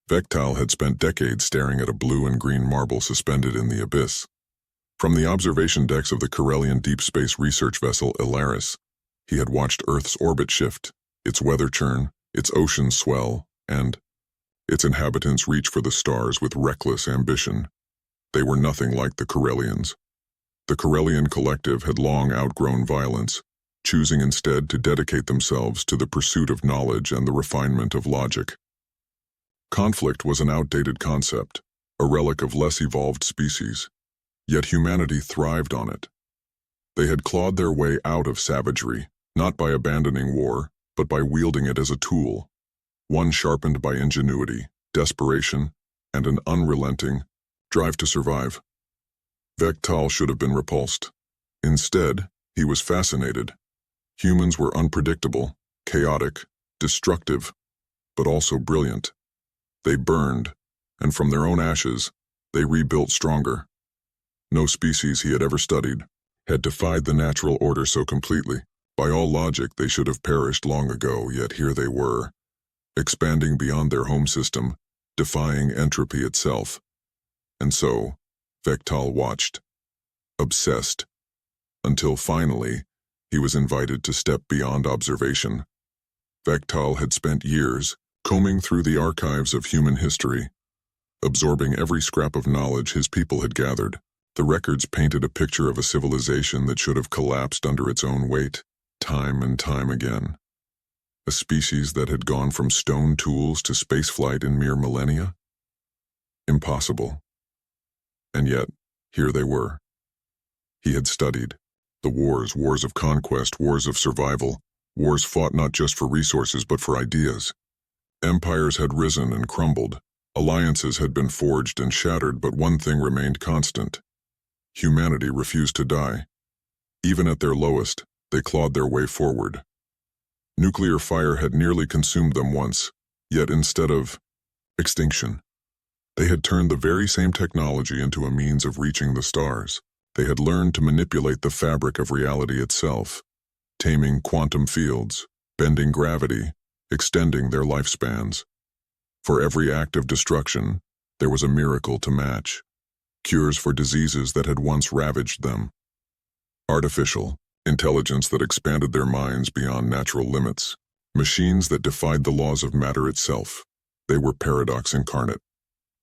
Vektal had spent decades staring at a blue and green marble suspended in the abyss. From the observation decks of the Corellian deep space research vessel Ilaris, he had watched Earth's orbit shift, its weather churn, its oceans swell, and its inhabitants reach for the stars with reckless ambition. They were nothing like the Corellians. The Corellian collective had long outgrown violence, choosing instead to dedicate themselves to the pursuit of knowledge and the refinement of logic. Conflict was an outdated concept, a relic of less evolved species, yet humanity thrived on it. They had clawed their way out of savagery, not by abandoning war, but by wielding it as a tool, one sharpened by ingenuity, desperation, and an unrelenting drive to survive. Vektal should have been repulsed. Instead, he was fascinated. Humans were unpredictable, chaotic, destructive, but also brilliant. They burned, and from their own ashes, they rebuilt stronger. No species he had ever studied had defied the natural order so completely. By all logic, they should have perished long ago, yet here they were, expanding beyond their home system, defying entropy itself. And so, Vektal watched, obsessed, until finally, he was invited to step beyond observation. Vektal had spent years combing through the archives of human history, absorbing every scrap of knowledge his people had gathered. The records painted a picture of a civilization that should have collapsed under its own weight, time and time again. A species that had gone from stone tools to spaceflight in mere millennia? Impossible. And yet, here they were. He had studied the wars of conquest, wars of survival, wars fought not just for resources but for ideas. Empires had risen and crumbled, alliances had been forged and shattered, but one thing remained constant. Humanity refused to die. Even at their lowest, they clawed their way forward. Nuclear fire had nearly consumed them once, yet instead of extinction, they had turned the very same technology into a means of reaching the stars. They had learned to manipulate the fabric of reality itself, taming quantum fields, bending gravity, extending their lifespans. For every act of destruction, there was a miracle to match. Cures for diseases that had once ravaged them. Artificial intelligence that expanded their minds beyond natural limits. Machines that defied the laws of matter itself. They were paradox incarnate.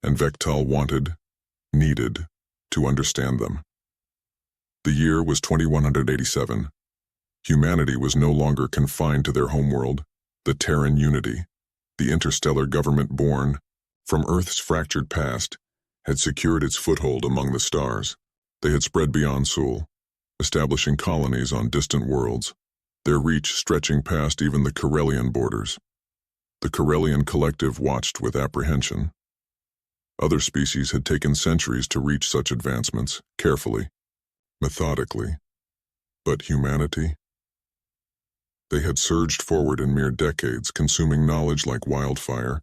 And Vektal needed, to understand them. The year was 2187. Humanity was no longer confined to their homeworld, the Terran Unity, the interstellar government born from Earth's fractured past, had secured its foothold among the stars. They had spread beyond Sol, establishing colonies on distant worlds, their reach stretching past even the Corellian borders. The Corellian collective watched with apprehension. Other species had taken centuries to reach such advancements, carefully, methodically. But humanity? They had surged forward in mere decades, consuming knowledge like wildfire,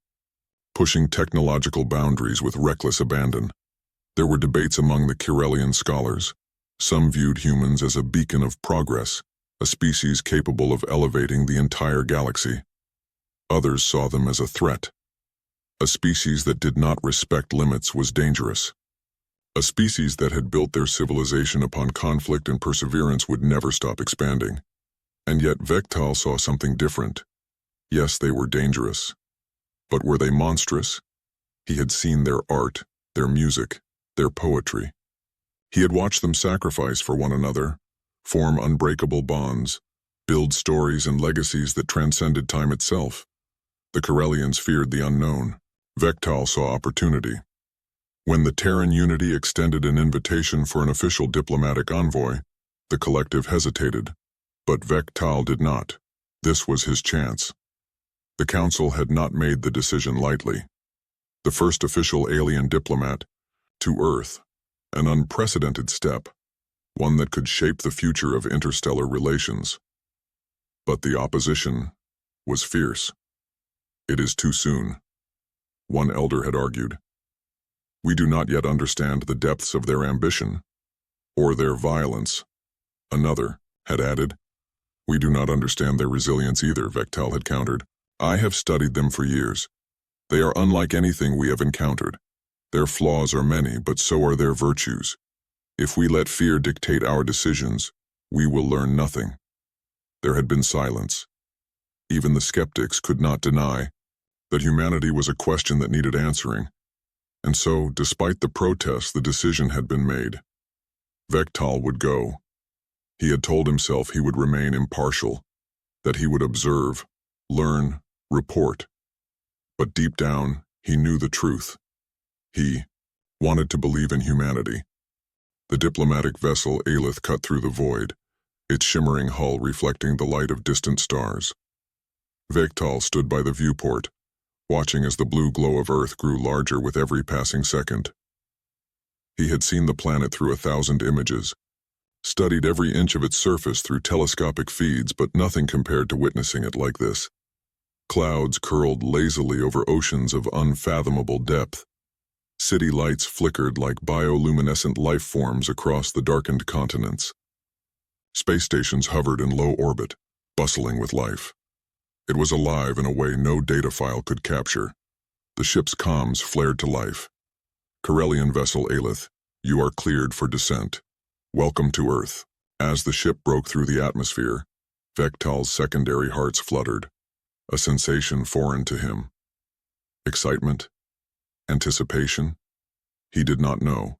pushing technological boundaries with reckless abandon. There were debates among the Corellian scholars. Some viewed humans as a beacon of progress, a species capable of elevating the entire galaxy. Others saw them as a threat. A species that did not respect limits was dangerous. A species that had built their civilization upon conflict and perseverance would never stop expanding. And yet Vektal saw something different. Yes, they were dangerous. But were they monstrous? He had seen their art, their music, their poetry. He had watched them sacrifice for one another, form unbreakable bonds, build stories and legacies that transcended time itself. The Corellians feared the unknown. Vektal saw opportunity. When the Terran Unity extended an invitation for an official diplomatic envoy, the collective hesitated. But Vektal did not. This was his chance. The Council had not made the decision lightly. The first official alien diplomat to Earth, an unprecedented step, one that could shape the future of interstellar relations. But the opposition was fierce. It is too soon, one elder had argued. We do not yet understand the depths of their ambition, or their violence, another had added. We do not understand their resilience either, Vektal had countered. I have studied them for years. They are unlike anything we have encountered. Their flaws are many, but so are their virtues. If we let fear dictate our decisions, we will learn nothing. There had been silence. Even the skeptics could not deny that humanity was a question that needed answering. And so, despite the protests, the decision had been made. Vektal would go. He had told himself he would remain impartial, that he would observe, learn, report. But deep down, he knew the truth. He wanted to believe in humanity. The diplomatic vessel Aelith cut through the void, its shimmering hull reflecting the light of distant stars. Vektal stood by the viewport, watching as the blue glow of Earth grew larger with every passing second. He had seen the planet through 1,000 images, studied every inch of its surface through telescopic feeds, but nothing compared to witnessing it like this. Clouds curled lazily over oceans of unfathomable depth. City lights flickered like bioluminescent life forms across the darkened continents. Space stations hovered in low orbit, bustling with life. It was alive in a way no data file could capture. The ship's comms flared to life. Corellian vessel Aelith, you are cleared for descent. Welcome to Earth. As the ship broke through the atmosphere, Vektal's secondary hearts fluttered, a sensation foreign to him. Excitement? Anticipation? He did not know.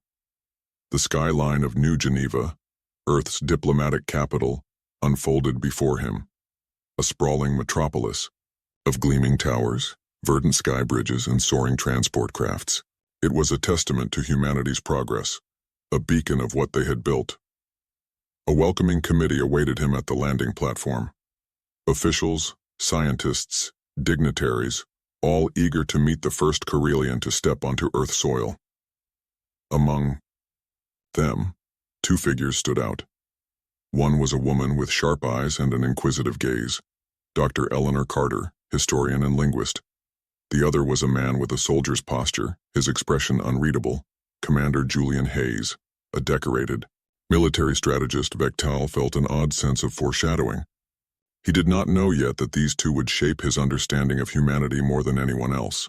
The skyline of New Geneva, Earth's diplomatic capital, unfolded before him. A sprawling metropolis of gleaming towers, verdant sky bridges, and soaring transport crafts. It was a testament to humanity's progress, a beacon of what they had built. A welcoming committee awaited him at the landing platform. Officials, scientists, dignitaries, all eager to meet the first Corellian to step onto Earth soil. Among them, 2 figures stood out. One was a woman with sharp eyes and an inquisitive gaze, Dr. Eleanor Carter, historian and linguist. The other was a man with a soldier's posture, his expression unreadable, Commander Julian Hayes, a decorated military strategist. Vektal felt an odd sense of foreshadowing. He did not know yet that these 2 would shape his understanding of humanity more than anyone else.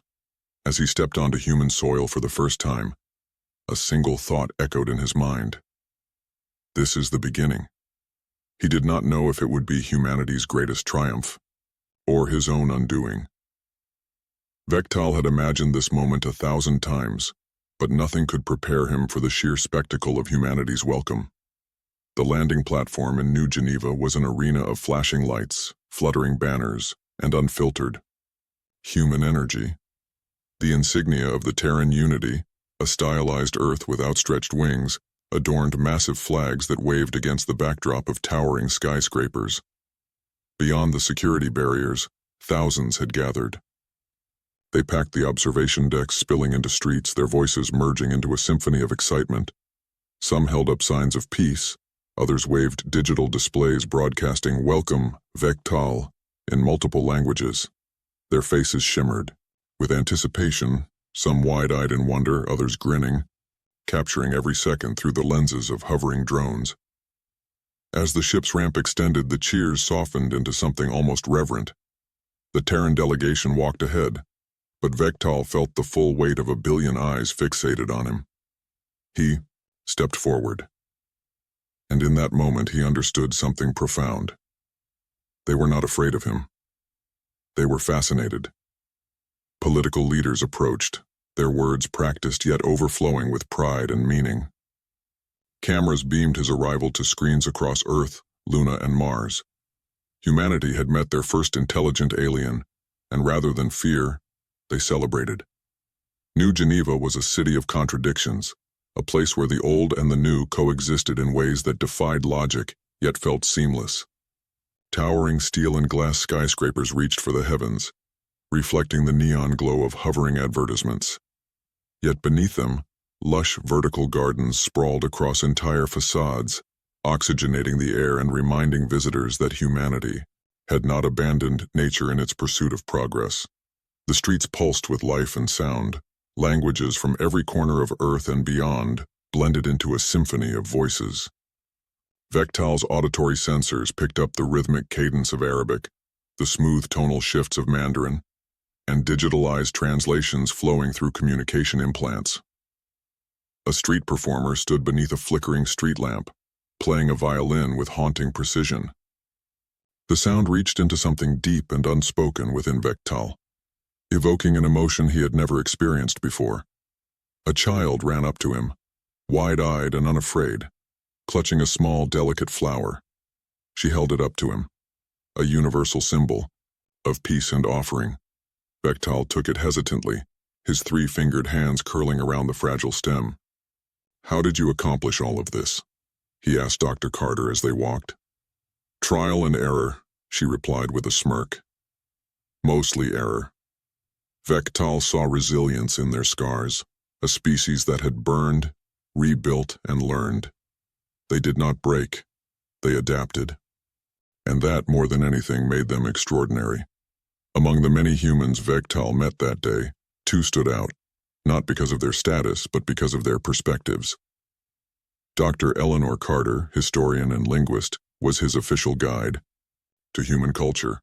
As he stepped onto human soil for the first time, a single thought echoed in his mind. This is the beginning. He did not know if it would be humanity's greatest triumph, or his own undoing. Vektal had imagined this moment 1,000 times, but nothing could prepare him for the sheer spectacle of humanity's welcome. The landing platform in New Geneva was an arena of flashing lights, fluttering banners, and unfiltered human energy. The insignia of the Terran Unity, a stylized Earth with outstretched wings, adorned massive flags that waved against the backdrop of towering skyscrapers. Beyond the security barriers, thousands had gathered. They packed the observation decks, spilling into streets, their voices merging into a symphony of excitement. Some held up signs of peace, others waved digital displays broadcasting "Welcome, Vektal" in multiple languages. Their faces shimmered with anticipation, some wide-eyed in wonder, others grinning, capturing every second through the lenses of hovering drones. As the ship's ramp extended, the cheers softened into something almost reverent. The Terran delegation walked ahead, but Vektal felt the full weight of 1 billion eyes fixated on him. He stepped forward, and in that moment he understood something profound. They were not afraid of him. They were fascinated. Political leaders approached, their words practiced yet overflowing with pride and meaning. Cameras beamed his arrival to screens across Earth, Luna, and Mars. Humanity had met their first intelligent alien, and rather than fear, they celebrated. New Geneva was a city of contradictions, a place where the old and the new coexisted in ways that defied logic, yet felt seamless. Towering steel and glass skyscrapers reached for the heavens, reflecting the neon glow of hovering advertisements. Yet beneath them, lush vertical gardens sprawled across entire facades, oxygenating the air and reminding visitors that humanity had not abandoned nature in its pursuit of progress. The streets pulsed with life and sound. Languages from every corner of Earth and beyond blended into a symphony of voices. Vektal's auditory sensors picked up the rhythmic cadence of Arabic, the smooth tonal shifts of Mandarin, and digitalized translations flowing through communication implants. A street performer stood beneath a flickering street lamp, playing a violin with haunting precision. The sound reached into something deep and unspoken within Vektal, evoking an emotion he had never experienced before. A child ran up to him, wide-eyed and unafraid, clutching a small, delicate flower. She held it up to him, a universal symbol of peace and offering. Vektal took it hesitantly, his three-fingered hands curling around the fragile stem. "How did you accomplish all of this?" he asked Dr. Carter as they walked. "Trial and error," she replied with a smirk. "Mostly error." Vektal saw resilience in their scars, a species that had burned, rebuilt, and learned. They did not break, they adapted. And that, more than anything, made them extraordinary. Among the many humans Vektal met that day, two stood out, not because of their status, but because of their perspectives. Dr. Eleanor Carter, historian and linguist, was his official guide to human culture.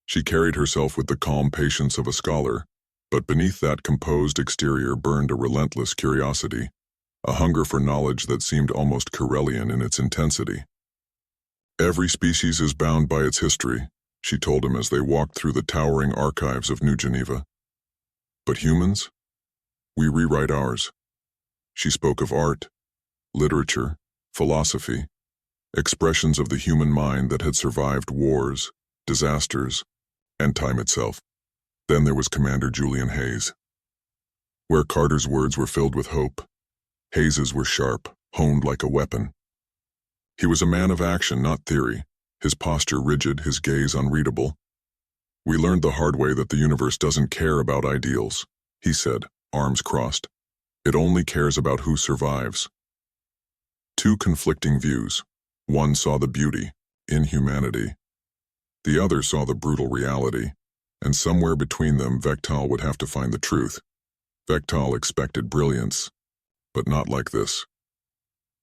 She carried herself with the calm patience of a scholar, but beneath that composed exterior burned a relentless curiosity, a hunger for knowledge that seemed almost Corellian in its intensity. "Every species is bound by its history," she told him as they walked through the towering archives of New Geneva. "But humans? We rewrite ours." She spoke of art, literature, philosophy, expressions of the human mind that had survived wars, disasters, and time itself. Then there was Commander Julian Hayes. Where Carter's words were filled with hope, Hayes's were sharp, honed like a weapon. He was a man of action, not theory, his posture rigid, his gaze unreadable. "We learned the hard way that the universe doesn't care about ideals," he said, arms crossed. "It only cares about who survives." Two conflicting views. One saw the beauty, in humanity. The other saw the brutal reality, and somewhere between them Vektal would have to find the truth. Vektal expected brilliance, but not like this.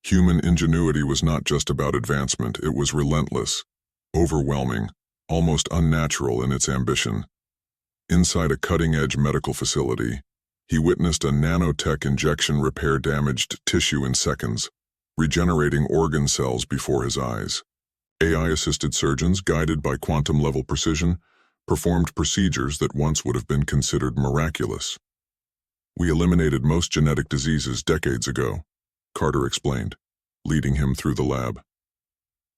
Human ingenuity was not just about advancement, it was relentless, overwhelming, almost unnatural in its ambition. Inside a cutting-edge medical facility, he witnessed a nanotech injection repair damaged tissue in seconds, regenerating organ cells before his eyes. AI-assisted surgeons, guided by quantum-level precision, performed procedures that once would have been considered miraculous. "We eliminated most genetic diseases decades ago," Carter explained, leading him through the lab.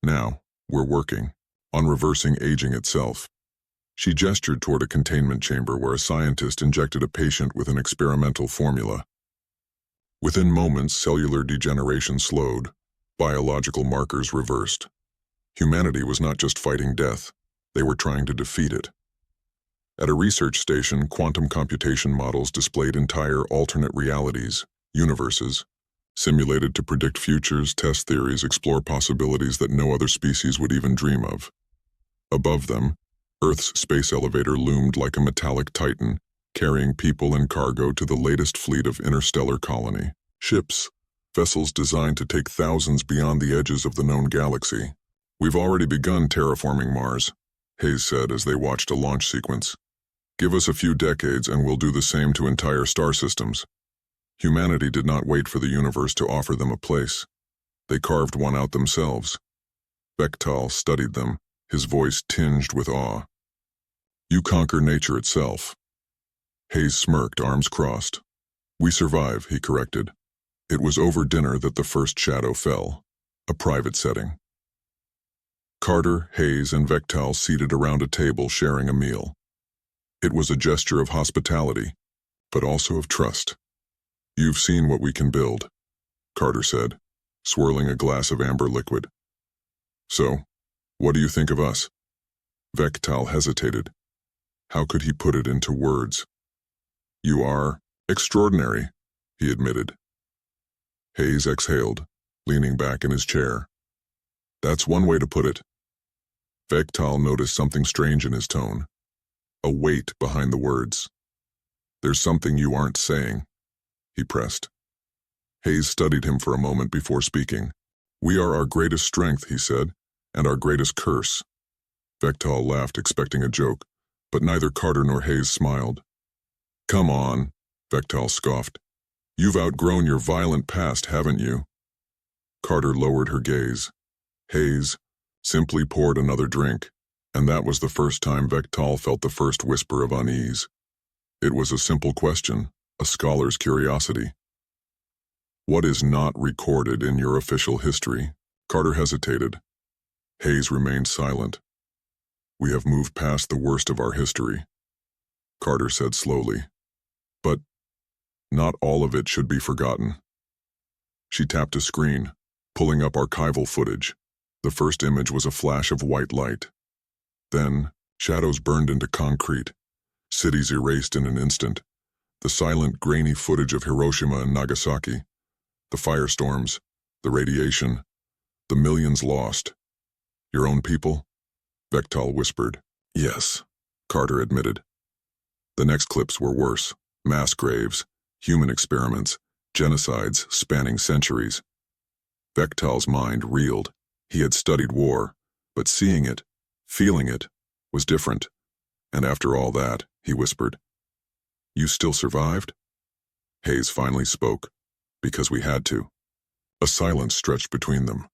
"Now, we're working on reversing aging itself." She gestured toward a containment chamber where a scientist injected a patient with an experimental formula. Within moments, cellular degeneration slowed, biological markers reversed. Humanity was not just fighting death, they were trying to defeat it. At a research station, quantum computation models displayed entire alternate realities, universes, simulated to predict futures, test theories, explore possibilities that no other species would even dream of. Above them, Earth's space elevator loomed like a metallic titan, carrying people and cargo to the latest fleet of interstellar colony. Ships, vessels designed to take thousands beyond the edges of the known galaxy. "We've already begun terraforming Mars," Hayes said as they watched a launch sequence. "Give us a few decades and we'll do the same to entire star systems." Humanity did not wait for the universe to offer them a place. They carved one out themselves. Vektal studied them, his voice tinged with awe. "You conquer nature itself." Hayes smirked, arms crossed. "We survive," he corrected. It was over dinner that the first shadow fell, a private setting. Carter, Hayes, and Vektal seated around a table sharing a meal. It was a gesture of hospitality, but also of trust. "You've seen what we can build," Carter said, swirling a glass of amber liquid. "So, what do you think of us?" Vektal hesitated. How could he put it into words? "You are extraordinary," he admitted. Hayes exhaled, leaning back in his chair. "That's one way to put it." Vektal noticed something strange in his tone, a weight behind the words. "There's something you aren't saying," he pressed. Hayes studied him for a moment before speaking. "We are our greatest strength," he said, "and our greatest curse." Vektal laughed, expecting a joke, but neither Carter nor Hayes smiled. "Come on," Vektal scoffed. "You've outgrown your violent past, haven't you?" Carter lowered her gaze. Hayes simply poured another drink, and that was the first time Vektal felt the first whisper of unease. It was a simple question, a scholar's curiosity. "What is not recorded in your official history?" Carter hesitated. Hayes remained silent. "We have moved past the worst of our history," Carter said slowly. "But not all of it should be forgotten." She tapped a screen, pulling up archival footage. The first image was a flash of white light. Then, shadows burned into concrete. Cities erased in an instant. The silent, grainy footage of Hiroshima and Nagasaki. The firestorms, the radiation, the millions lost. "Your own people?" Vektal whispered. "Yes," Carter admitted. The next clips were worse. Mass graves, human experiments, genocides spanning centuries. Vektal's mind reeled. He had studied war, but seeing it, feeling it, was different. "And after all that," he whispered, "you still survived?" Hayes finally spoke. "Because we had to." A silence stretched between them.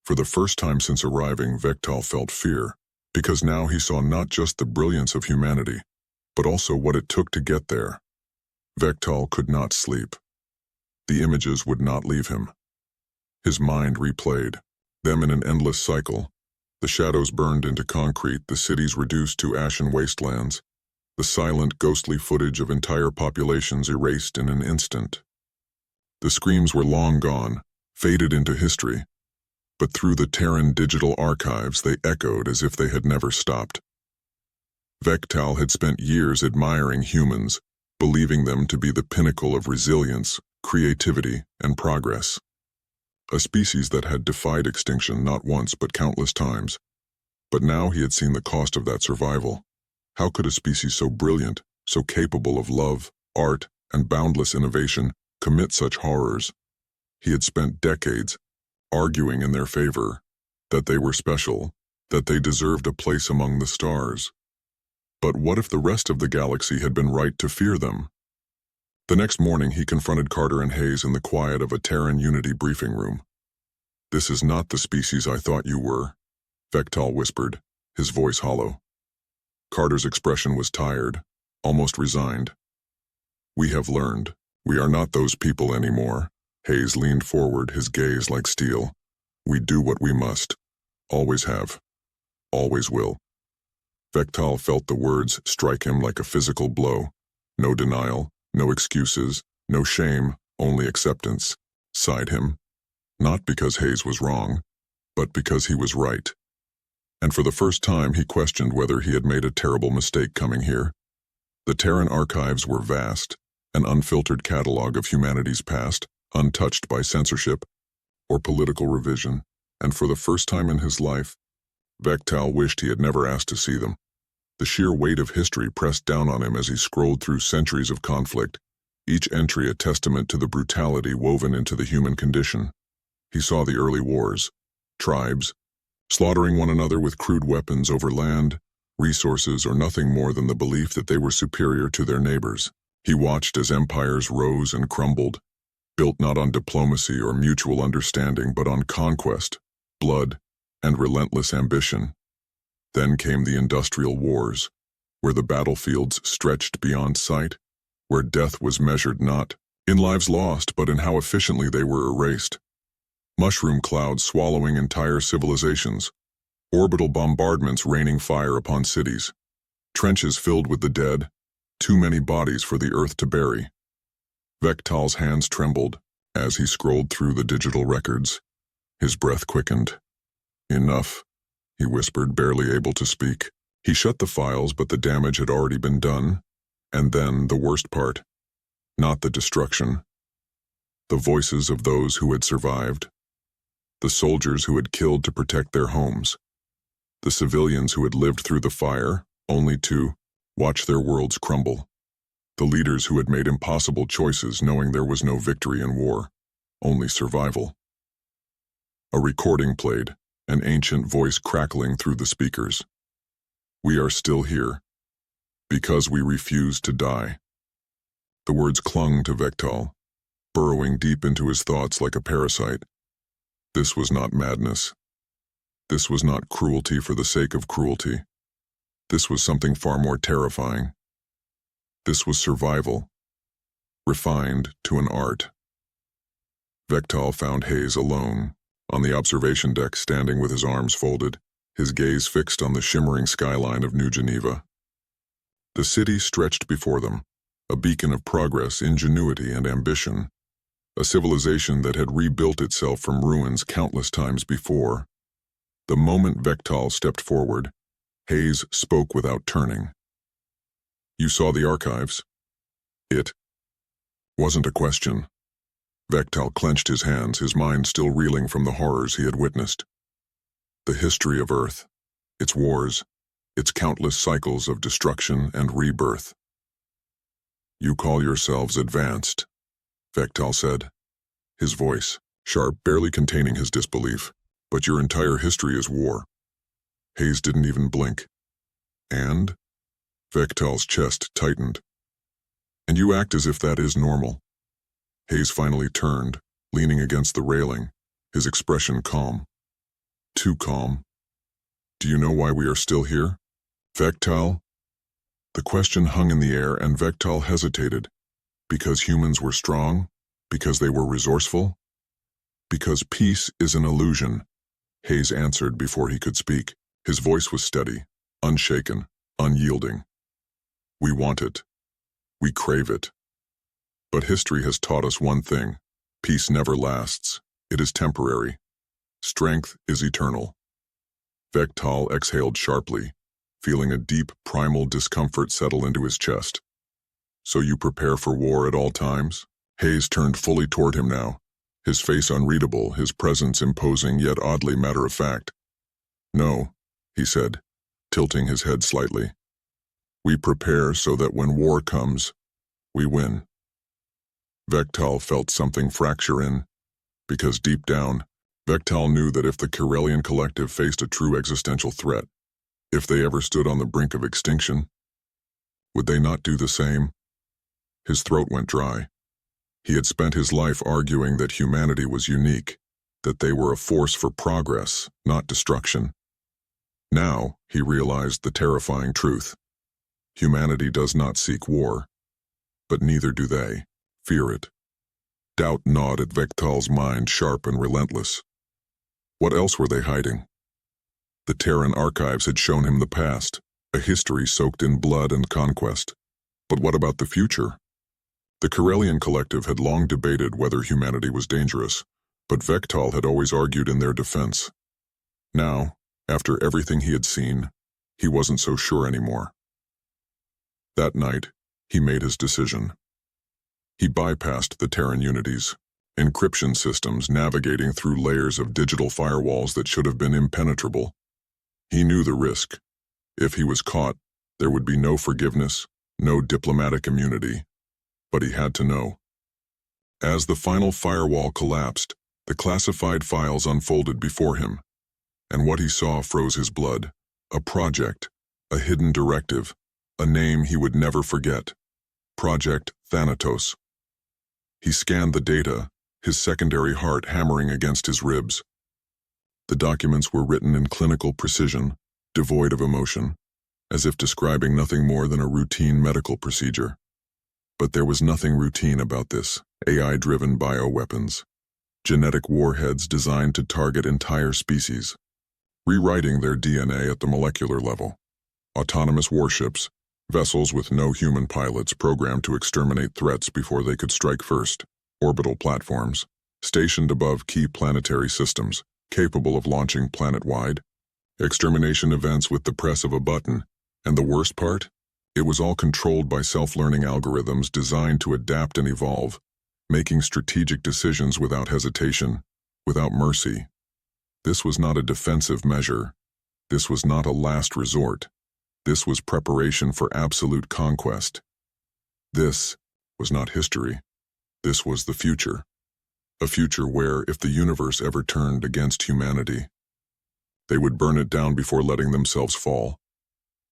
For the first time since arriving, Vektal felt fear, because now he saw not just the brilliance of humanity, but also what it took to get there. Vektal could not sleep. The images would not leave him. His mind replayed them in an endless cycle. The shadows burned into concrete, the cities reduced to ashen wastelands, the silent, ghostly footage of entire populations erased in an instant. The screams were long gone, faded into history, but through the Terran digital archives they echoed as if they had never stopped. Vektal had spent years admiring humans, believing them to be the pinnacle of resilience, creativity, and progress. A species that had defied extinction not once but countless times. But now he had seen the cost of that survival. How could a species so brilliant, so capable of love, art, and boundless innovation commit such horrors? He had spent decades arguing in their favor, that they were special, that they deserved a place among the stars. But what if the rest of the galaxy had been right to fear them? The next morning he confronted Carter and Hayes in the quiet of a Terran Unity briefing room. "This is not the species I thought you were," Vektal whispered, his voice hollow. Carter's expression was tired, almost resigned. "We have learned. We are not those people anymore." Hayes leaned forward, his gaze like steel. "We do what we must. Always have. Always will." Vektal felt the words strike him like a physical blow. No denial, no excuses, no shame, only acceptance. Sighed him. Not because Hayes was wrong, but because he was right. And for the first time he questioned whether he had made a terrible mistake coming here. The Terran archives were vast, an unfiltered catalog of humanity's past, untouched by censorship or political revision, and for the first time in his life, Vektal wished he had never asked to see them. The sheer weight of history pressed down on him as he scrolled through centuries of conflict, each entry a testament to the brutality woven into the human condition. He saw the early wars, tribes, slaughtering one another with crude weapons over land, resources, or nothing more than the belief that they were superior to their neighbors. He watched as empires rose and crumbled, built not on diplomacy or mutual understanding, but on conquest, blood, and relentless ambition. Then came the industrial wars, where the battlefields stretched beyond sight, where death was measured not in lives lost, but in how efficiently they were erased. Mushroom clouds swallowing entire civilizations, orbital bombardments raining fire upon cities, trenches filled with the dead, too many bodies for the earth to bury. Vektal's hands trembled as he scrolled through the digital records. His breath quickened. "Enough," he whispered, barely able to speak. He shut the files, but the damage had already been done. And then the worst part. Not the destruction. The voices of those who had survived. The soldiers who had killed to protect their homes. The civilians who had lived through the fire, only to watch their worlds crumble. The leaders who had made impossible choices knowing there was no victory in war, only survival. A recording played, an ancient voice crackling through the speakers. "We are still here. Because we refuse to die. The words clung to Vektal, burrowing deep into his thoughts like a parasite. This was not madness. This was not cruelty for the sake of cruelty. This was something far more terrifying. This was survival, refined to an art. Vektal found Hayes alone, on the observation deck, standing with his arms folded, his gaze fixed on the shimmering skyline of New Geneva. The city stretched before them, a beacon of progress, ingenuity, and ambition, a civilization that had rebuilt itself from ruins countless times before. The moment Vektal stepped forward, Hayes spoke without turning. "You saw the archives?" It wasn't a question. Vektal clenched his hands, his mind still reeling from the horrors he had witnessed. The history of Earth, its wars, its countless cycles of destruction and rebirth. "You call yourselves advanced," Vektal said, his voice sharp, barely containing his disbelief. "But your entire history is war." Hayes didn't even blink. "And?" Vektal's chest tightened. "And you act as if that is normal." Hayes finally turned, leaning against the railing, his expression calm. Too calm. "Do you know why we are still here, Vektal?" The question hung in the air, and Vektal hesitated. Because humans were strong? Because they were resourceful? "Because peace is an illusion," Hayes answered before he could speak. His voice was steady, unshaken, unyielding. "We want it. We crave it. But history has taught us one thing. Peace never lasts. It is temporary. Strength is eternal." Vektal exhaled sharply, feeling a deep, primal discomfort settle into his chest. "So you prepare for war at all times?" Hayes turned fully toward him now, his face unreadable, his presence imposing yet oddly matter-of-fact. "No," he said, tilting his head slightly. "We prepare so that when war comes, we win." Vektal felt something fracture in, because deep down, Vektal knew that if the Corellian Collective faced a true existential threat, if they ever stood on the brink of extinction, would they not do the same? His throat went dry. He had spent his life arguing that humanity was unique, that they were a force for progress, not destruction. Now, he realized the terrifying truth. Humanity does not seek war, but neither do they fear it. Doubt gnawed at Vektal's mind, sharp and relentless. What else were they hiding? The Terran archives had shown him the past, a history soaked in blood and conquest. But what about the future? The Corellian Collective had long debated whether humanity was dangerous, but Vektal had always argued in their defense. Now, after everything he had seen, he wasn't so sure anymore. That night, he made his decision. He bypassed the Terran unities, encryption systems navigating through layers of digital firewalls that should have been impenetrable. He knew the risk. If he was caught, there would be no forgiveness, no diplomatic immunity. But he had to know. As the final firewall collapsed, the classified files unfolded before him, and what he saw froze his blood. A project, a hidden directive, a name he would never forget. Project Thanatos. He scanned the data, his secondary heart hammering against his ribs. The documents were written in clinical precision, devoid of emotion, as if describing nothing more than a routine medical procedure. But there was nothing routine about this. AI-driven bioweapons, genetic warheads designed to target entire species, rewriting their DNA at the molecular level. Autonomous warships, vessels with no human pilots programmed to exterminate threats before they could strike first. Orbital platforms, stationed above key planetary systems, capable of launching planet-wide. Extermination events with the press of a button. And the worst part? It was all controlled by self-learning algorithms designed to adapt and evolve, making strategic decisions without hesitation, without mercy. This was not a defensive measure. This was not a last resort. This was preparation for absolute conquest. This was not history. This was the future. A future where, if the universe ever turned against humanity, they would burn it down before letting themselves fall.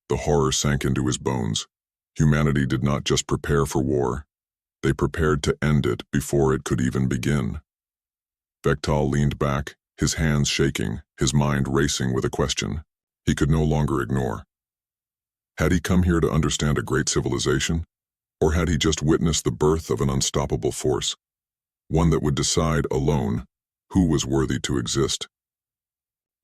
The horror sank into his bones, Humanity did not just prepare for war, they prepared to end it before it could even begin. Vektal leaned back, his hands shaking, his mind racing with a question he could no longer ignore. Had he come here to understand a great civilization, or had he just witnessed the birth of an unstoppable force, one that would decide alone who was worthy to exist?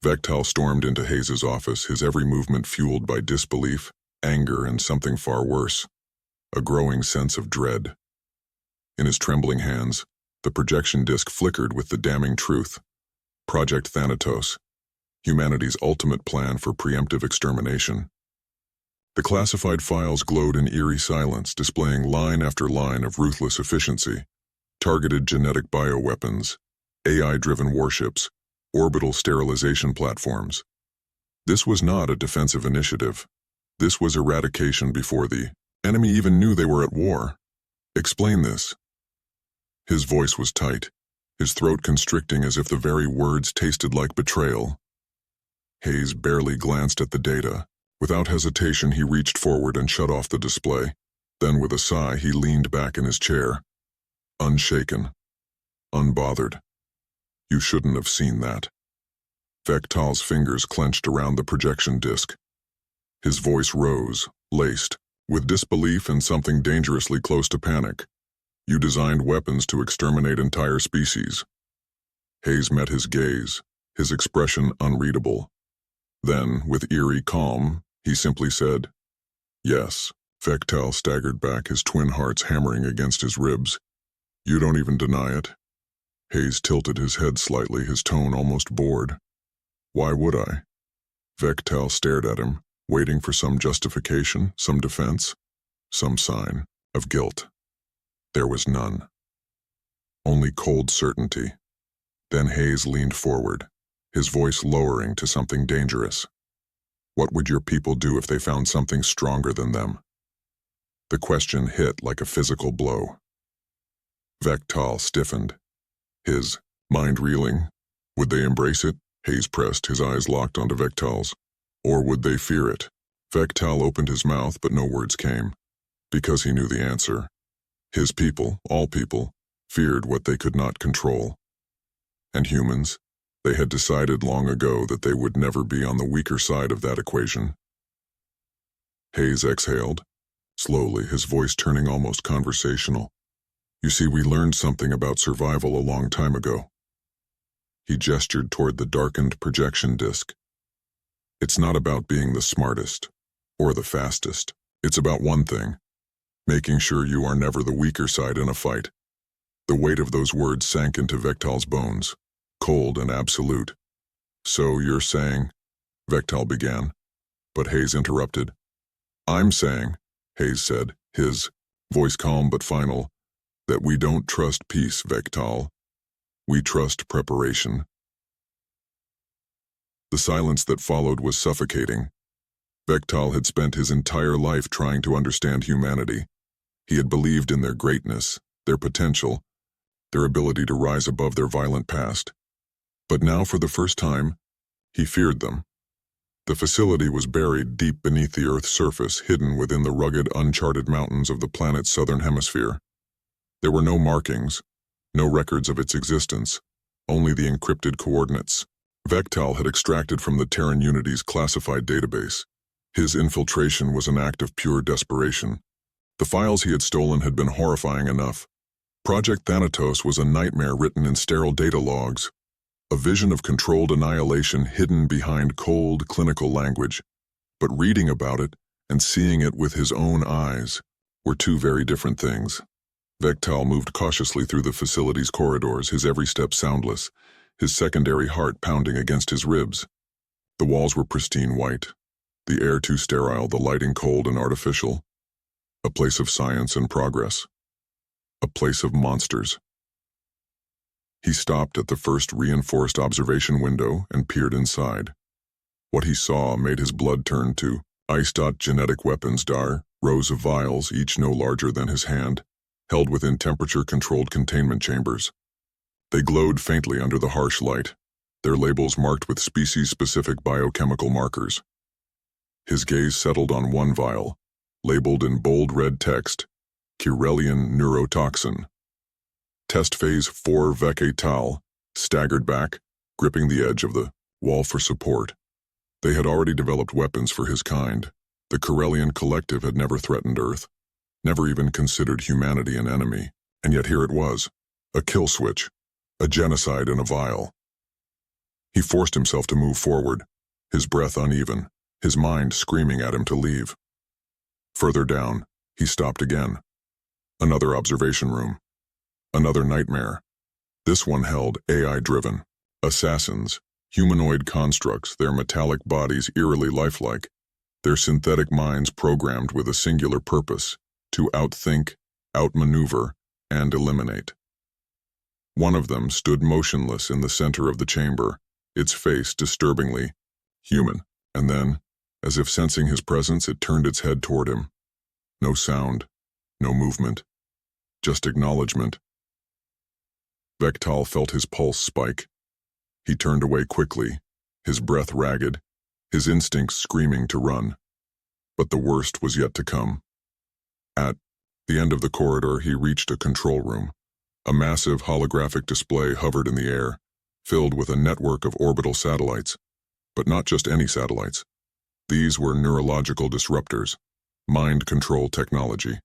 Vektal stormed into Hayes' office, his every movement fueled by disbelief, anger, and something far worse, a growing sense of dread. In his trembling hands, the projection disc flickered with the damning truth. Project Thanatos, humanity's ultimate plan for preemptive extermination. The classified files glowed in eerie silence, displaying line after line of ruthless efficiency, targeted genetic bioweapons, AI-driven warships, orbital sterilization platforms. This was not a defensive initiative. This was eradication before the enemy even knew they were at war. Explain this. His voice was tight, his throat constricting as if the very words tasted like betrayal. Hayes barely glanced at the data. Without hesitation, he reached forward and shut off the display. Then, with a sigh, he leaned back in his chair, unshaken, unbothered. You shouldn't have seen that. Vektal's fingers clenched around the projection disc. His voice rose, laced, with disbelief and something dangerously close to panic. You designed weapons to exterminate entire species. Hayes met his gaze, his expression unreadable. Then, with eerie calm, he simply said, Yes. Vektal staggered back, his twin hearts hammering against his ribs. You don't even deny it? Hayes tilted his head slightly, his tone almost bored. Why would I? Vektal stared at him, waiting for some justification, some defense, some sign of guilt. There was none. Only cold certainty. Then Hayes leaned forward, his voice lowering to something dangerous. What would your people do if they found something stronger than them? The question hit like a physical blow. Vektal stiffened, his mind reeling. Would they embrace it? Hayes pressed, his eyes locked onto Vektal's. Or would they fear it? Vektal opened his mouth, but no words came, because he knew the answer. His people, all people, feared what they could not control. And humans, they had decided long ago that they would never be on the weaker side of that equation. Hayes exhaled, slowly, his voice turning almost conversational. You see, we learned something about survival a long time ago. He gestured toward the darkened projection disc. It's not about being the smartest or the fastest. It's about one thing, making sure you are never the weaker side in a fight. The weight of those words sank into Vektal's bones, cold and absolute. So you're saying, Vektal began, but Hayes interrupted. I'm saying, Hayes said, his voice calm but final, that we don't trust peace, Vektal. We trust preparation. The silence that followed was suffocating. Vektal had spent his entire life trying to understand humanity. He had believed in their greatness, their potential, their ability to rise above their violent past. But now, for the first time, he feared them. The facility was buried deep beneath the Earth's surface, hidden within the rugged, uncharted mountains of the planet's southern hemisphere. There were no markings, no records of its existence, only the encrypted coordinates. Vektal had extracted from the Terran Unity's classified database. His infiltration was an act of pure desperation. The files he had stolen had been horrifying enough. Project Thanatos was a nightmare written in sterile data logs, a vision of controlled annihilation hidden behind cold, clinical language. But reading about it and seeing it with his own eyes were two very different things. Vektal moved cautiously through the facility's corridors, his every step soundless, his secondary heart pounding against his ribs. The walls were pristine white, the air too sterile, the lighting cold and artificial. A place of science and progress. A place of monsters. He stopped at the first reinforced observation window and peered inside. What he saw made his blood turn to ice. Genetic weapons, rows of vials, each no larger than his hand, held within temperature-controlled containment chambers. They glowed faintly under the harsh light, their labels marked with species-specific biochemical markers. His gaze settled on one vial, labeled in bold red text, Kirelian neurotoxin. Test Phase 4 Vec et al. Staggered back, gripping the edge of the wall for support. They had already developed weapons for his kind. The Kirelian Collective had never threatened Earth, never even considered humanity an enemy, and yet here it was, a kill switch, a genocide in a vial. He forced himself to move forward, his breath uneven, his mind screaming at him to leave. Further down, he stopped again. Another observation room. Another nightmare. This one held AI-driven assassins, humanoid constructs, their metallic bodies eerily lifelike, their synthetic minds programmed with a singular purpose, to outthink, outmaneuver, and eliminate. One of them stood motionless in the center of the chamber, its face disturbingly human, and then, as if sensing his presence, it turned its head toward him. No sound, no movement, just acknowledgement. Vektal felt his pulse spike. He turned away quickly, his breath ragged, his instincts screaming to run. But the worst was yet to come. At the end of the corridor, he reached a control room. A massive holographic display hovered in the air, filled with a network of orbital satellites. But not just any satellites. These were neurological disruptors, mind control technology,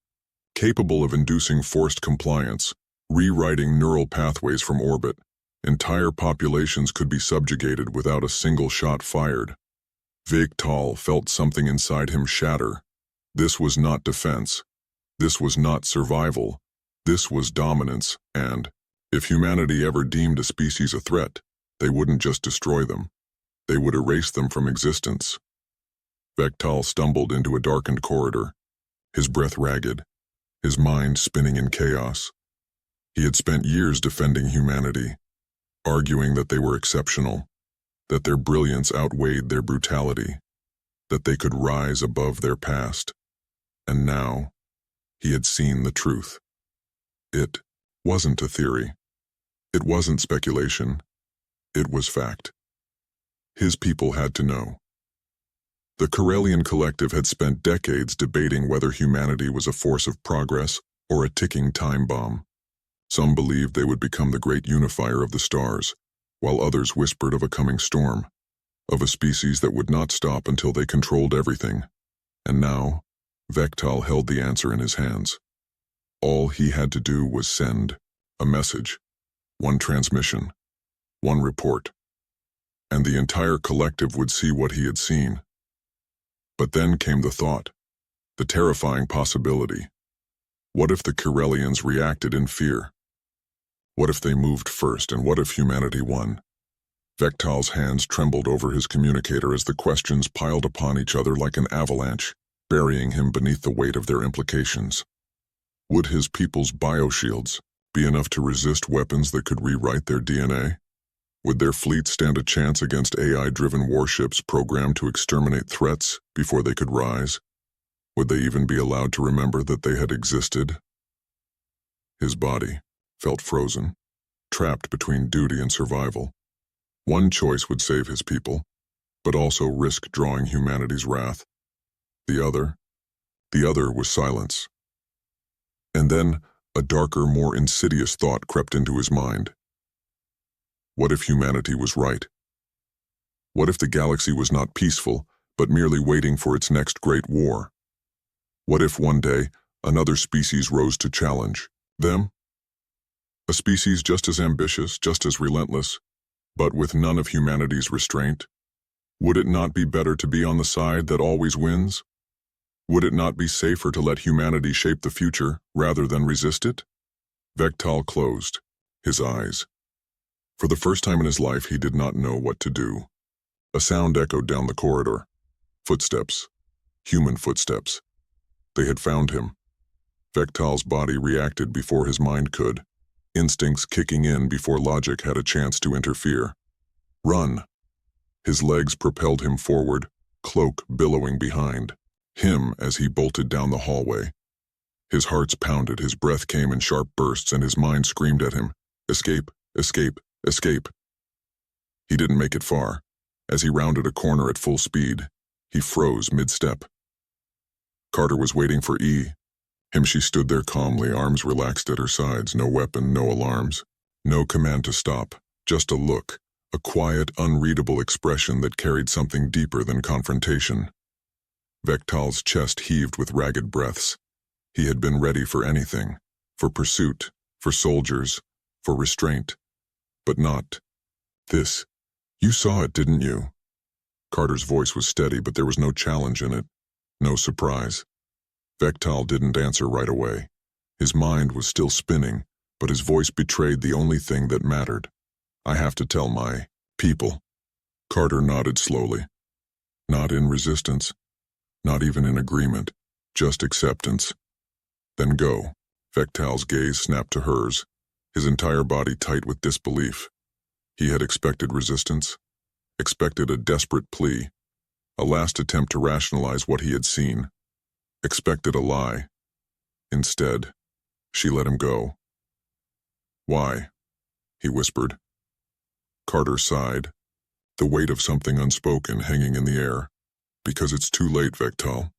capable of inducing forced compliance, rewriting neural pathways from orbit. Entire populations could be subjugated without a single shot fired. Vektal felt something inside him shatter. This was not defense. This was not survival. This was dominance, and, if humanity ever deemed a species a threat, they wouldn't just destroy them. They would erase them from existence. Vektal stumbled into a darkened corridor, his breath ragged, his mind spinning in chaos. He had spent years defending humanity, arguing that they were exceptional, that their brilliance outweighed their brutality, that they could rise above their past. And now, he had seen the truth. It wasn't a theory. It wasn't speculation. It was fact. His people had to know. The Kirelian Collective had spent decades debating whether humanity was a force of progress or a ticking time bomb. Some believed they would become the great unifier of the stars, while others whispered of a coming storm, of a species that would not stop until they controlled everything. And now, Vektal held the answer in his hands. All he had to do was send a message, one transmission, one report, and the entire collective would see what he had seen. But then came the thought, the terrifying possibility. What if the Kirelians reacted in fear? What if they moved first, and what if humanity won? Vektal's hands trembled over his communicator as the questions piled upon each other like an avalanche, burying him beneath the weight of their implications. Would his people's bioshields be enough to resist weapons that could rewrite their DNA? Would their fleet stand a chance against AI-driven warships programmed to exterminate threats before they could rise? Would they even be allowed to remember that they had existed? His body felt frozen, trapped between duty and survival. One choice would save his people, but also risk drawing humanity's wrath. The other was silence. And then a darker, more insidious thought crept into his mind. What if humanity was right? What if the galaxy was not peaceful, but merely waiting for its next great war? What if one day another species rose to challenge them? A species just as ambitious, just as relentless, but with none of humanity's restraint? Would it not be better to be on the side that always wins? Would it not be safer to let humanity shape the future rather than resist it? Vektal closed his eyes. For the first time in his life, he did not know what to do. A sound echoed down the corridor. Footsteps. Human footsteps. They had found him. Vektal's body reacted before his mind could, instincts kicking in before logic had a chance to interfere. Run! His legs propelled him forward, cloak billowing behind him as he bolted down the hallway. His heart pounded, his breath came in sharp bursts, and his mind screamed at him, "Escape! Escape! Escape!" He didn't make it far. As he rounded a corner at full speed, he froze mid-step. Carter was waiting for him. She stood there calmly, arms relaxed at her sides, no weapon, no alarms, no command to stop, just a look, a quiet, unreadable expression that carried something deeper than confrontation. Vektal's chest heaved with ragged breaths. He had been ready for anything, for pursuit, for soldiers, for restraint. But not this. You saw it, didn't you? Carter's voice was steady, but there was no challenge in it, no surprise. Vektal didn't answer right away. His mind was still spinning, but his voice betrayed the only thing that mattered. I have to tell my people. Carter nodded slowly. Not in resistance, not even in agreement, just acceptance. Then go. Vektal's gaze snapped to hers, his entire body tight with disbelief. He had expected resistance, expected a desperate plea, a last attempt to rationalize what he had seen, expected a lie. Instead, she let him go. Why? He whispered. Carter sighed, the weight of something unspoken hanging in the air. Because it's too late, Vektal.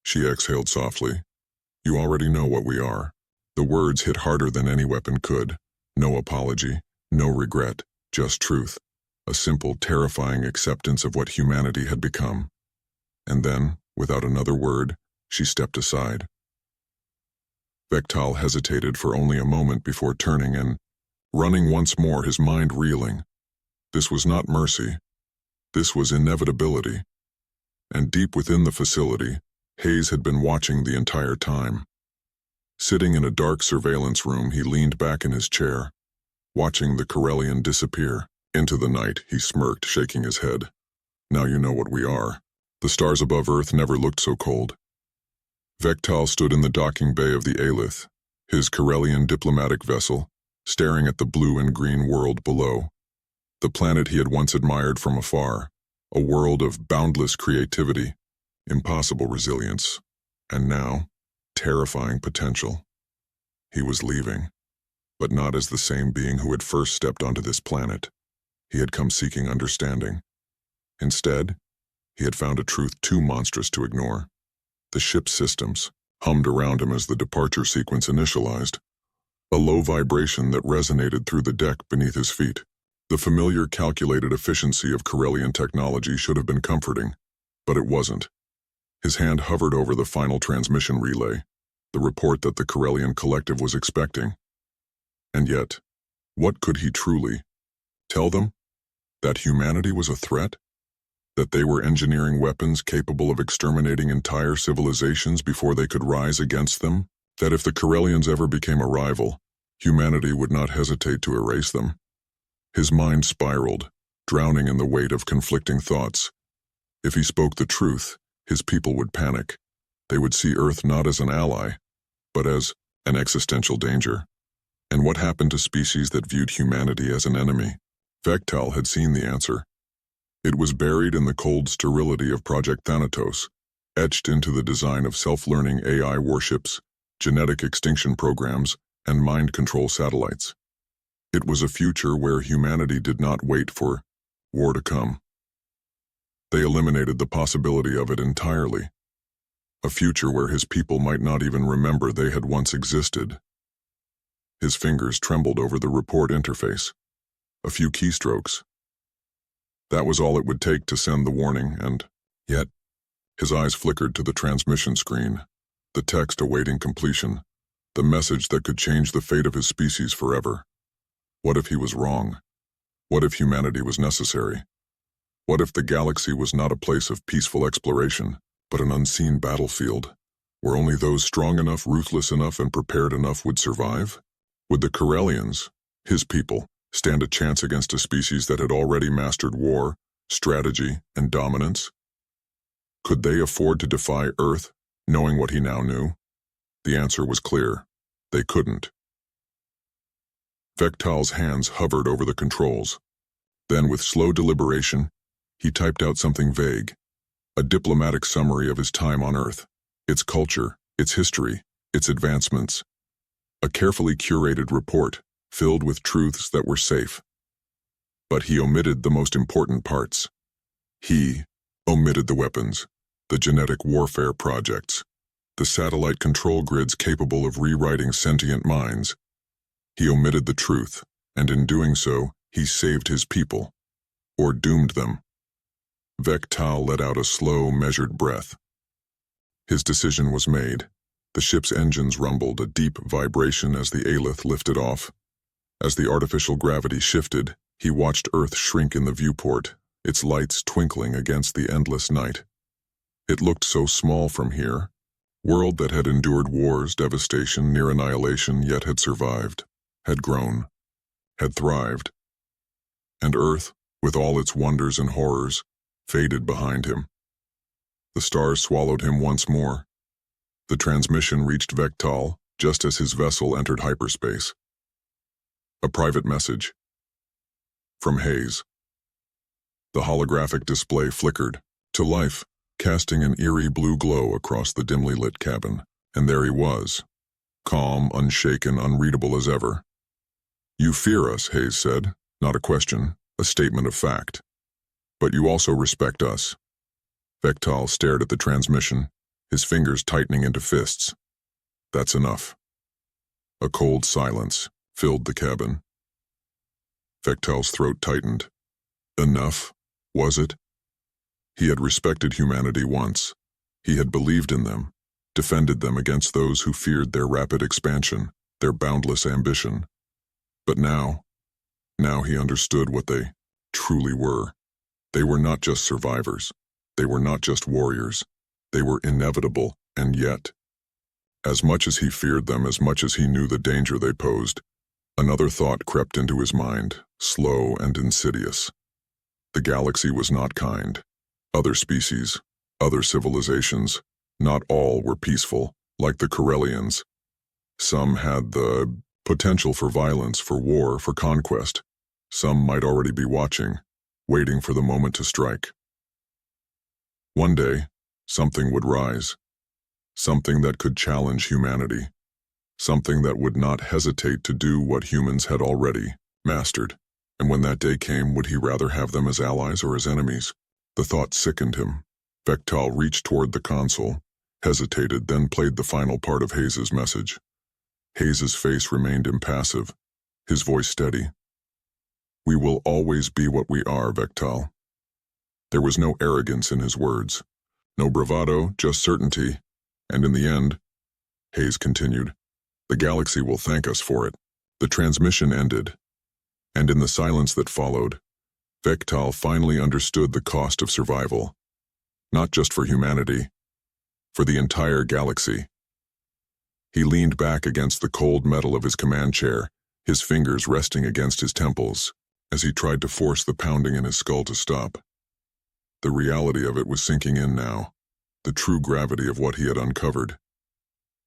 She exhaled softly. You already know what we are. The words hit harder than any weapon could. No apology, no regret, just truth. A simple, terrifying acceptance of what humanity had become. And then, without another word, she stepped aside. Vektal hesitated for only a moment before turning and running once more, his mind reeling. This was not mercy. This was inevitability. And deep within the facility, Hayes had been watching the entire time. Sitting in a dark surveillance room, he leaned back in his chair, watching the Corellian disappear. Into the night, he smirked, shaking his head. Now you know what we are. The stars above Earth never looked so cold. Vektal stood in the docking bay of the Aelith, his Corellian diplomatic vessel, staring at the blue and green world below. The planet he had once admired from afar, a world of boundless creativity, impossible resilience, and now, terrifying potential. He was leaving, but not as the same being who had first stepped onto this planet. He had come seeking understanding. Instead, he had found a truth too monstrous to ignore. The ship's systems hummed around him as the departure sequence initialized, a low vibration that resonated through the deck beneath his feet. The familiar, calculated efficiency of Corellian technology should have been comforting, but it wasn't. His hand hovered over the final transmission relay, the report that the Corellian collective was expecting. And yet, what could he truly tell them? That humanity was a threat? That they were engineering weapons capable of exterminating entire civilizations before they could rise against them? That if the Corellians ever became a rival, humanity would not hesitate to erase them? His mind spiraled, drowning in the weight of conflicting thoughts. If he spoke the truth, his people would panic. They would see Earth not as an ally, but as an existential danger. And what happened to species that viewed humanity as an enemy? Vektal had seen the answer. It was buried in the cold sterility of Project Thanatos, etched into the design of self-learning AI warships, genetic extinction programs, and mind control satellites. It was a future where humanity did not wait for war to come. They eliminated the possibility of it entirely. A future where his people might not even remember they had once existed. His fingers trembled over the report interface. A few keystrokes. That was all it would take to send the warning, and yet, his eyes flickered to the transmission screen, the text awaiting completion, the message that could change the fate of his species forever. What if he was wrong? What if humanity was necessary? What if the galaxy was not a place of peaceful exploration, but an unseen battlefield, where only those strong enough, ruthless enough, and prepared enough would survive? Would the Corellians, his people, stand a chance against a species that had already mastered war, strategy, and dominance? Could they afford to defy Earth, knowing what he now knew? The answer was clear. They couldn't. Vektal's hands hovered over the controls. Then, with slow deliberation, he typed out something vague, a diplomatic summary of his time on Earth, its culture, its history, its advancements. A carefully curated report, filled with truths that were safe. But he omitted the most important parts. He omitted the weapons, the genetic warfare projects, the satellite control grids capable of rewriting sentient minds. He omitted the truth, and in doing so, he saved his people. Or doomed them. Vektal let out a slow, measured breath. His decision was made. The ship's engines rumbled, a deep vibration as the Aelith lifted off. As the artificial gravity shifted, he watched Earth shrink in the viewport, its lights twinkling against the endless night. It looked so small from here, world that had endured wars, devastation, near annihilation, yet had survived, had grown, had thrived. And Earth, with all its wonders and horrors, faded behind him. The stars swallowed him once more. The transmission reached Vektal just as his vessel entered hyperspace. A private message. From Hayes. The holographic display flickered to life, casting an eerie blue glow across the dimly lit cabin. And there he was, calm, unshaken, unreadable as ever. "You fear us," Hayes said, not a question, a statement of fact. "But you also respect us." Vektal stared at the transmission, his fingers tightening into fists. "That's enough." A cold silence filled the cabin. Vektal's throat tightened. Enough, was it? He had respected humanity once. He had believed in them, defended them against those who feared their rapid expansion, their boundless ambition. But now he understood what they truly were. They were not just survivors. They were not just warriors. They were inevitable, and yet, as much as he feared them, as much as he knew the danger they posed, another thought crept into his mind, slow and insidious. The galaxy was not kind. Other species, other civilizations, not all were peaceful, like the Corellians. Some had the potential for violence, for war, for conquest. Some might already be watching, waiting for the moment to strike. One day, something would rise. Something that could challenge humanity. Something that would not hesitate to do what humans had already mastered. And when that day came, would he rather have them as allies or as enemies? The thought sickened him. Vektal reached toward the console, hesitated, then played the final part of Hayes' message. Hayes' face remained impassive, his voice steady. "We will always be what we are, Vektal." There was no arrogance in his words, no bravado, just certainty. And in the end, Hayes continued, "The galaxy will thank us for it." The transmission ended, and in the silence that followed, Vektal finally understood the cost of survival. Not just for humanity, for the entire galaxy. He leaned back against the cold metal of his command chair, his fingers resting against his temples, as he tried to force the pounding in his skull to stop. The reality of it was sinking in now, the true gravity of what he had uncovered.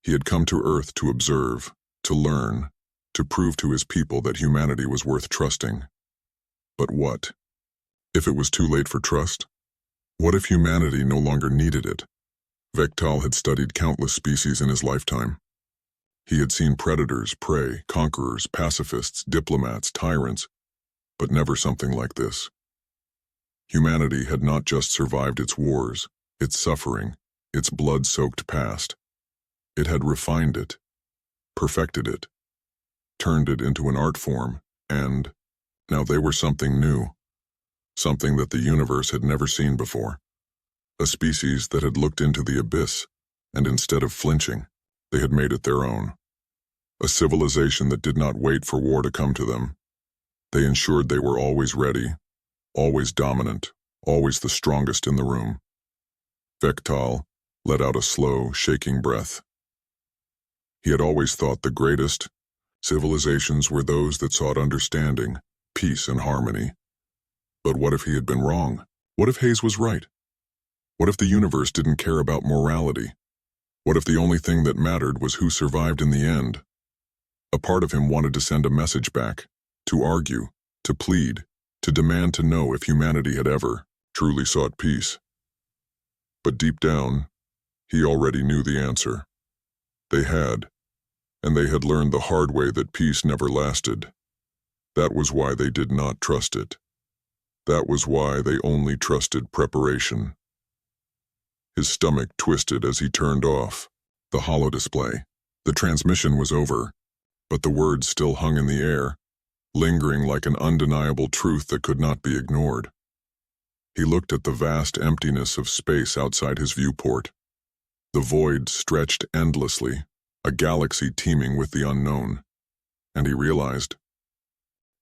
He had come to Earth to observe, to learn, to prove to his people that humanity was worth trusting. But what? If it was too late for trust? What if humanity no longer needed it? Vektal had studied countless species in his lifetime. He had seen predators, prey, conquerors, pacifists, diplomats, tyrants, but never something like this. Humanity had not just survived its wars, its suffering, its blood-soaked past. It had refined it, perfected it, turned it into an art form, and now they were something new, something that the universe had never seen before. A species that had looked into the abyss, and instead of flinching, they had made it their own. A civilization that did not wait for war to come to them. They ensured they were always ready, always dominant, always the strongest in the room. Vektal let out a slow, shaking breath. He had always thought the greatest civilizations were those that sought understanding, peace, and harmony. But what if he had been wrong? What if Hayes was right? What if the universe didn't care about morality? What if the only thing that mattered was who survived in the end? A part of him wanted to send a message back, to argue, to plead, to demand to know if humanity had ever truly sought peace. But deep down, he already knew the answer. They had, and they had learned the hard way that peace never lasted. That was why they did not trust it. That was why they only trusted preparation. His stomach twisted as he turned off, the holodisplay. The transmission was over, but the words still hung in the air, lingering like an undeniable truth that could not be ignored. He looked at the vast emptiness of space outside his viewport. The void stretched endlessly, a galaxy teeming with the unknown. And he realized,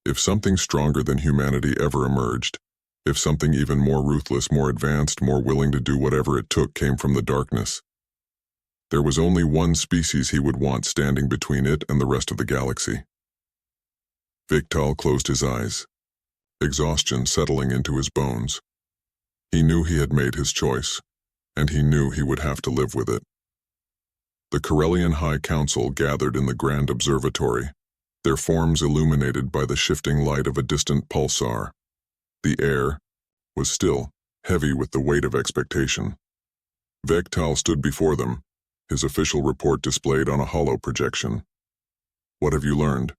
if something stronger than humanity ever emerged, if something even more ruthless, more advanced, more willing to do whatever it took came from the darkness, there was only one species he would want standing between it and the rest of the galaxy. Viktal closed his eyes, exhaustion settling into his bones. He knew he had made his choice, and he knew he would have to live with it. The Corellian High Council gathered in the Grand Observatory, their forms illuminated by the shifting light of a distant pulsar. The air was still, heavy with the weight of expectation. Viktal stood before them, his official report displayed on a holo projection. "What have you learned?"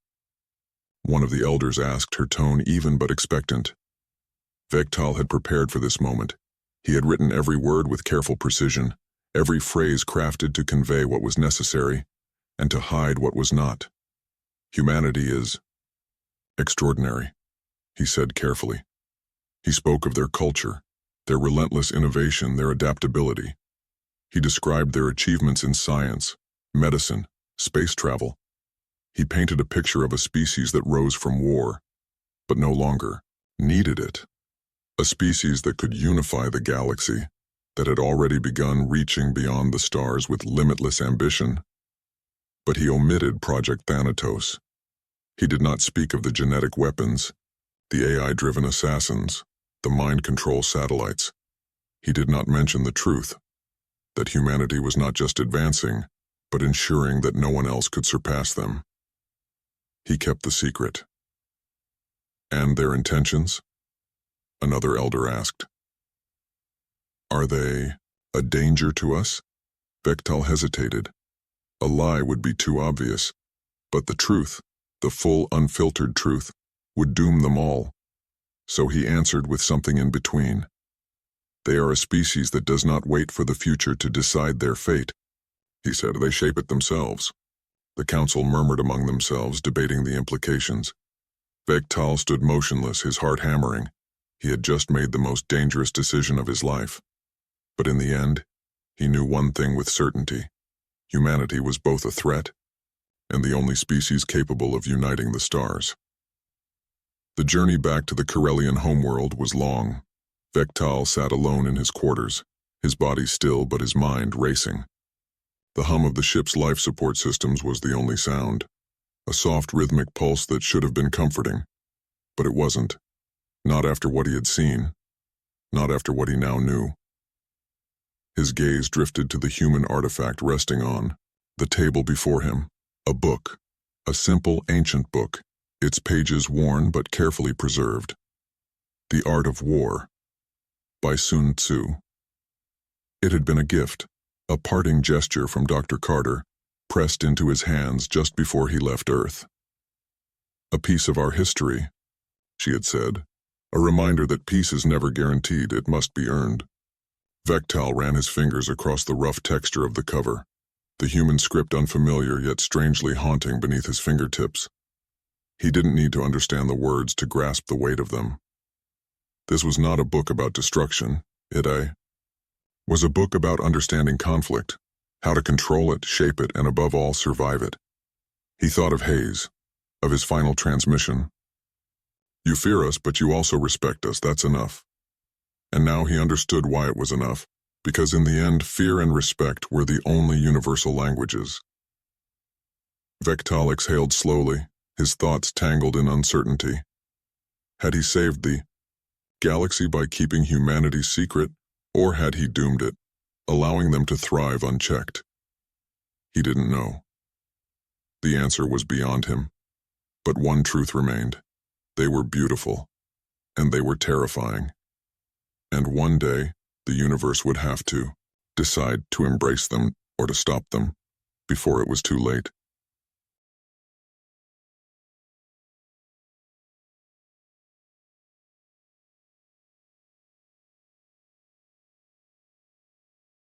one of the elders asked, her tone even but expectant. Viktal had prepared for this moment. He had written every word with careful precision, every phrase crafted to convey what was necessary and to hide what was not. "Humanity is extraordinary," he said carefully. He spoke of their culture, their relentless innovation, their adaptability. He described their achievements in science, medicine, space travel. He painted a picture of a species that rose from war, but no longer needed it. A species that could unify the galaxy, that had already begun reaching beyond the stars with limitless ambition. But he omitted Project Thanatos. He did not speak of the genetic weapons, the AI-driven assassins, the mind control satellites. He did not mention the truth, that humanity was not just advancing, but ensuring that no one else could surpass them. He kept the secret. "And their intentions?" another elder asked. "Are they a danger to us?" Viktal hesitated. A lie would be too obvious, but the truth, the full, unfiltered truth, would doom them all. So he answered with something in between. "They are a species that does not wait for the future to decide their fate," he said. "They shape it themselves." The council murmured among themselves, debating the implications. Viktal stood motionless, his heart hammering. He had just made the most dangerous decision of his life. But in the end, he knew one thing with certainty. Humanity was both a threat and the only species capable of uniting the stars. The journey back to the Corellian homeworld was long. Viktal sat alone in his quarters, his body still but his mind racing. The hum of the ship's life support systems was the only sound, a soft rhythmic pulse that should have been comforting. But it wasn't. Not after what he had seen. Not after what he now knew. His gaze drifted to the human artifact resting on the table before him. A book. A simple, ancient book, its pages worn but carefully preserved. The Art of War, by Sun Tzu. It had been a gift, a parting gesture from Dr. Carter, pressed into his hands just before he left Earth. "A piece of our history," she had said, "a reminder that peace is never guaranteed, it must be earned." Viktal ran his fingers across the rough texture of the cover, the human script unfamiliar yet strangely haunting beneath his fingertips. He didn't need to understand the words to grasp the weight of them. This was not a book about destruction, it was a book about understanding conflict, how to control it, shape it, and above all, survive it. He thought of Hayes, of his final transmission. "You fear us, but you also respect us, that's enough." And now he understood why it was enough, because in the end, fear and respect were the only universal languages. Viktal exhaled slowly, his thoughts tangled in uncertainty. Had he saved the galaxy by keeping humanity secret, or had he doomed it, allowing them to thrive unchecked? He didn't know. The answer was beyond him. But one truth remained. They were beautiful, and they were terrifying. And one day, the universe would have to decide to embrace them or to stop them before it was too late.